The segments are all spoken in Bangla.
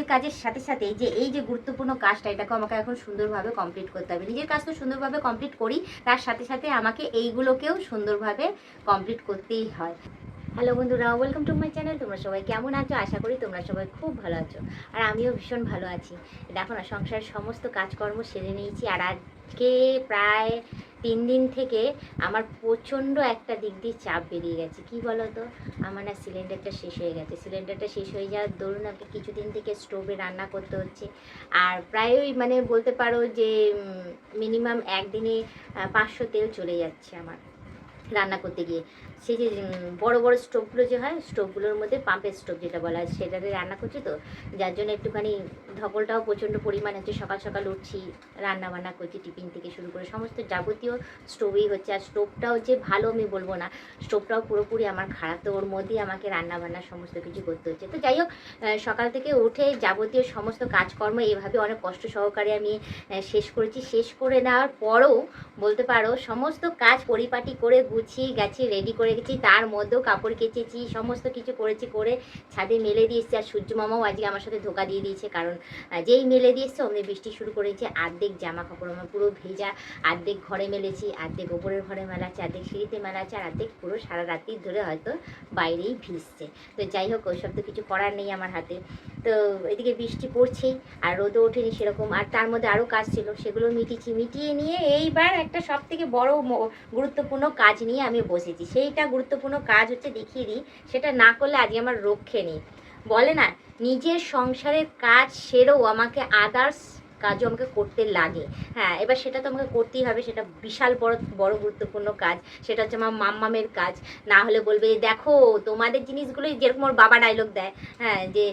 নিজের কাজের সাথে সাথে যে এই যে গুরুত্বপূর্ণ কাজটা এটাকে আমাকে এখন সুন্দরভাবে কমপ্লিট করতে হবে। নিজের কাজ তো সুন্দরভাবে কমপ্লিট করি, তার সাথে সাথে আমাকে এইগুলোকেও সুন্দরভাবে কমপ্লিট করতেই হয়। হ্যালো বন্ধুরা, ওয়েলকাম টু মাই চ্যানেল। তোমরা সবাই কেমন আছো? আশা করি তোমরা সবাই খুব ভালো আছো, আর আমিও ভীষণ ভালো আছি। দেখো না, সংসারের সমস্ত কাজকর্ম সেরে নিয়েছি, আর আজকে প্রায় 3 দিন থেকে আমার প্রচণ্ড একটা দিক দিয়ে চাপ বেরিয়ে গেছে। কি বলো তো, আমার না সিলিন্ডারটা শেষ হয়ে গেছে। সিলিন্ডারটা শেষ হয়ে যাওয়ার দরুন আমাকে কিছুদিন থেকে স্টোভে রান্না করতে হচ্ছে। আর প্রায়ই মানে বলতে পারো যে মিনিমাম একদিনে 500 তেল চলে যাচ্ছে আমার রান্না করতে গিয়ে। সেই যে বড় বড় স্টোভগুলো যে হয়, স্টোভগুলোর মধ্যে পাম্পের স্টোভ যেটা বলা হয়, সেটাতে রান্না করছি, তো যার জন্য একটুখানি ধকলটাও প্রচণ্ড পরিমাণ হচ্ছে। সকাল সকাল উঠছি, রান্না বান্না করছি, টিফিন থেকে শুরু করে সমস্ত যাবতীয় স্টোভেই হচ্ছে। আর স্টোভটাও যে ভালো আমি বলবো না, স্টোভটাও পুরোপুরি আমার খারাপ, তো ওর মধ্যেই আমাকে রান্না বান্না সমস্ত কিছু করতে হচ্ছে। তো যাই হোক, সকাল থেকে উঠে যাবতীয় সমস্ত কাজকর্ম এভাবে অনেক কষ্ট সহকারে আমি শেষ করেছি। শেষ করে নেওয়ার পরও বলতে পারো সমস্ত কাজ পরিপাটি করে গুছিয়ে গেছি, রেডি করে গেছি, তার মধ্যেও কাপড় কেচেছি, সমস্ত কিছু করেছি, করে ছাদে মেলে দিয়েছি। আর সূর্য মামাও আজকে আমার সাথে ধোকা দিয়ে দিয়েছে, কারণ যেই মেলে দিয়েছে অমনি বৃষ্টি শুরু করেছে। অর্ধেক জামা কাপড় আমার পুরো ভেজা, অর্ধেক ঘরে মেলেছি, অর্ধেক ওপরের ঘরে মেলা আছে, অর্ধেক সিঁড়িতে মেলা আছে, আর অর্ধেক পুরো সারা রাত্রি ধরে হয়তো বাইরেই ভিজছে। তো যাই হোক, ওইসব তো কিছু করার নেই আমার হাতে। তো এদিকে বৃষ্টি পড়ছেই, আর রোদও ওঠেনি সেরকম, আর তার মধ্যে আরও কাজ ছিল, সেগুলো মিটিয়ে নিয়ে এইবার একটা সব থেকে বড় গুরুত্বপূর্ণ কাজ নিয়ে আমি বসেছি। সেইটা গুরুত্বপূর্ণ কাজ হচ্ছে, দেখিয়ে দিই, সেটা না করলে আজকে আমার রক্ষে নেই। বলে না, নিজের সংসারের কাজ সেরেও আমাকে আদার্স কাজও আমাকে করতে লাগে। হ্যাঁ, এবার সেটা তো আমাকে করতেই হবে। সেটা বিশাল বড় বড় গুরুত্বপূর্ণ কাজ। সেটা হচ্ছে আমার মাম্মামের কাজ। না হলে বলবে, দেখো তোমাদের জিনিসগুলোই, যেরকম ওর বাবা ডায়লগ দেয়, হ্যাঁ, যে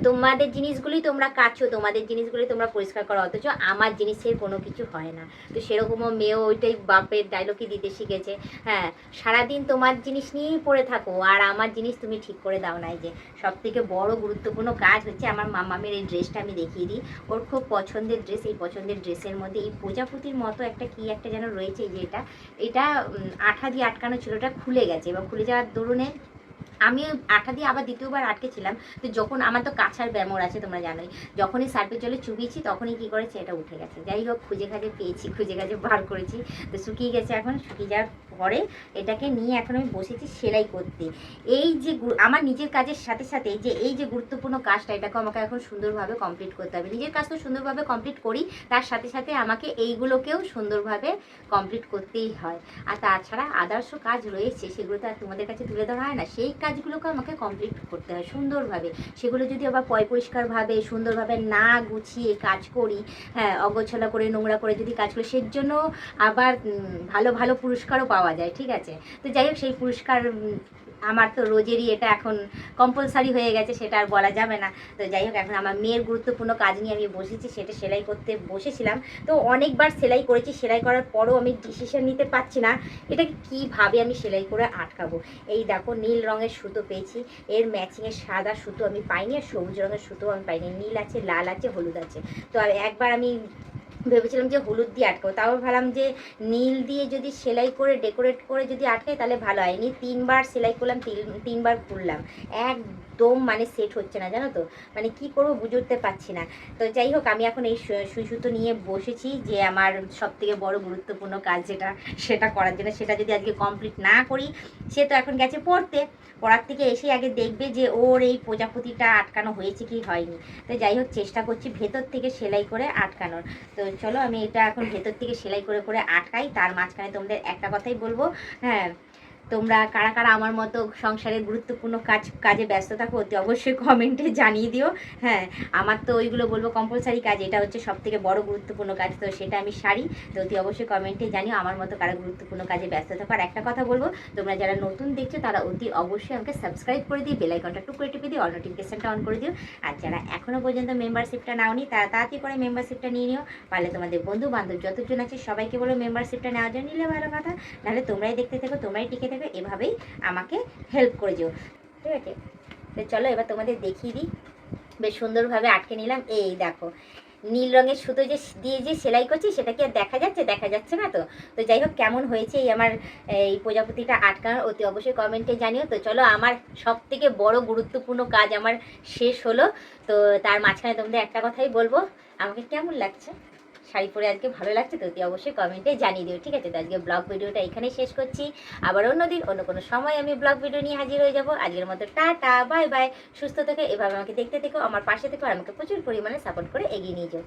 তোমাদের জিনিসগুলোই তোমরা কাছো, তোমাদের জিনিসগুলোই তোমরা পরিষ্কার করো, অথচ আমার জিনিসের কোনো কিছু হয় না। তো সেরকমও মেয়েও ওইটাই বাপের ডায়লগই দিতে শিখেছে। হ্যাঁ, সারাদিন তোমার জিনিস নিয়েই পড়ে থাকো, আর আমার জিনিস তুমি ঠিক করে দাও না। এই যে সব থেকে বড় গুরুত্বপূর্ণ কাজ হচ্ছে আমার মাম্মামের এই ড্রেসটা আমি দেখিয়ে দিই। ওর খুব পছন্দের ড্রেস। এই পছন্দের ড্রেসের মধ্যে এই প্রজাপতির মতো একটা কি একটা যেন রয়েছে, এই যে এটা আঠা দিয়ে আটকানো ছিল, এটা খুলে গেছে। এবার খুলে যাওয়ার দরুনে আমি আঠা দিয়ে আবার দ্বিতীয়বার আটকেছিলাম। তো যখন আমার তো কাছার ব্যামোর আছে, তোমরা জানোই, যখনই সার্ফের জলে চুবিয়েছি তখনই কী করেছে, এটা উঠে গেছে। যাই হোক, খুঁজে খাজে পেয়েছি, খুঁজে খাজে বার করেছি, তো শুকিয়ে গেছে। এখন শুকিয়ে যাওয়ার পরে এটাকে নিয়ে এখন আমি বসেছি সেলাই করতে। এই যে আমার নিজের কাজের সাথে সাথে যে এই যে গুরুত্বপূর্ণ কাজটা, এটাকে আমাকে এখন সুন্দরভাবে কমপ্লিট করতে হবে। নিজের কাজ তো সুন্দরভাবে কমপ্লিট করি, তার সাথে সাথে আমাকে এইগুলোকেও সুন্দরভাবে কমপ্লিট করতেই হয়। আর তাছাড়া আদার্সও কাজ রয়েছে, সেগুলো তো আর তোমাদের কাছে তুলে ধরা হয় না। সেই কাজগুলোকে আমাকে কমপ্লিট করতে হয় সুন্দরভাবে। সেগুলো যদি আবার পরিষ্কারভাবে সুন্দরভাবে না গুছিয়ে কাজ করি, হ্যাঁ, অগোছালো করে নোংরা করে যদি কাজ করি, সের জন্য আবার ভালো ভালো পুরস্কারও পাওয়া যায়, ঠিক আছে? তো যাই হোক, সেই পুরস্কার আমার তো রোজেরই এটা এখন কম্পালসারি হয়ে গেছে, সেটা আর বলা যাবে না। তো যাই হোক, এখন আমার মেয়ের গুরুত্বপূর্ণ কাজ নিয়ে আমি বসেছি, সেটা সেলাই করতে বসেছিলাম। তো অনেকবার সেলাই করেছি, সেলাই করার পরও আমি ডিসিশন নিতে পারছি না এটাকে কীভাবে আমি সেলাই করে আটকাবো। এই দেখো, নীল রঙের সুতো পেয়েছি, এর ম্যাচিংয়ের সাদা সুতো আমি পাইনি, আর সবুজ রঙের সুতো আমি পাইনি। নীল আছে, লাল আছে, হলুদ আছে। তো আর একবার আমি ভেবেছিলাম যে হলুদ দিয়ে আটকাবো, তাও ভাবলাম যে নীল দিয়ে যদি সেলাই করে ডেকোরেট করে যদি আটকাই তাহলে ভালো হয়। 3বার সেলাই করলাম, 3বার খুললাম, একদম মানে সেট হচ্ছে না, জানো তো, মানে কি করবো বুঝে উঠতে পারছি না। তো যাই হোক, আমি এখন এই সুই সুতো নিয়ে বসেছি, যে আমার সব থেকে বড় গুরুত্বপূর্ণ কাজ যেটা, সেটা করার জন্য। সেটা যদি আজকে কমপ্লিট না করি, সে তো এখন গেছে পড়তে, পড়ার থেকে এসে আগে দেখবে যে ওর এই প্রজাপতিটা আটকানো হয়েছে কি হয়নি। তো যাই হোক, চেষ্টা করছি ভেতর থেকে সেলাই করে আটকানোর। তো চলো, আমি এটা এখন ভেতর থেকে সেলাই করে করে আটকাই। তার মাঝখানে তোমাদের একটা কথাই বলবো, হ্যাঁ, তোমরা কারা কারা আমার মতো সংসারের গুরুত্বপূর্ণ কাজে ব্যস্ত থাকো, অতি অবশ্যই কমেন্টে জানিয়ে দিও। হ্যাঁ, আমার তো ওইগুলো বলবো কম্পালসারি কাজ, এটা হচ্ছে সব থেকে বড় গুরুত্বপূর্ণ কাজ, তো সেটা আমি সারি। তো অতি অবশ্যই কমেন্টে জানিও আমার মতো কারা গুরুত্বপূর্ণ কাজে ব্যস্ত থাকো। আর একটা কথা বলবো, তোমরা যারা নতুন দেখছো তারা অতি অবশ্যই আমাকে সাবস্ক্রাইব করে দিও, বেল আইকনটা টুক করে টিপে দিও, অল নোটিফিকেশনটা অন করে দিও। আর যারা এখনও পর্যন্ত মেম্বারশিপটা নাওনি, তারা তাড়াতাড়ি করে মেম্বারশিপটা নিয়ে নিও। পারলে তোমাদের বন্ধু বান্ধব যতজন আছে সবাইকে বলো মেম্বারশিপটা নেওয়ার জন্য, নিলে ভালো কথা, নাহলে তোমরাই দেখতে থাকো, তোমরাই টিকে থাকো, এভাবেই আমাকে হেল্প করে দিও, ঠিক আছে? তো চলো, এবার তোমাদের দেখিয়ে দিই। বেশ সুন্দরভাবে আটকে নিলাম, এই দেখো। নীল রঙের সুতো দিয়ে যে সেলাই করছি সেটা কি আর দেখা যাচ্ছে না। তো তো যাই হোক, কেমন হয়েছে এই আমার এই প্রজাপতিটা আটকানোর অতি অবশ্যই কমেন্টে জানিও। তো চলো, আমার সব থেকে বড় গুরুত্বপূর্ণ কাজ আমার শেষ হলো। তো তার মাঝখানে তোমাদের একটা কথাই বলবো, আমাকে কেমন লাগছে শাড়ি পরে আজকে, ভালো লাগছে তো অতি অবশ্যই কমেন্টে জানিয়ে দিও, ঠিক আছে? তো আজকে ব্লগ ভিডিওটা এখানেই শেষ করছি। আবার অন্যদিন অন্য কোনো সময় আমি ব্লগ ভিডিও নিয়ে হাজির হয়ে যাবো। আজকের মতো টাটা, বাই বাই। সুস্থ থেকে এভাবে আমাকে দেখতে থেকো, আমার পাশে থেকো, আর আমাকে প্রচুর পরিমাণে সাপোর্ট করে এগিয়ে নিয়ে যাও।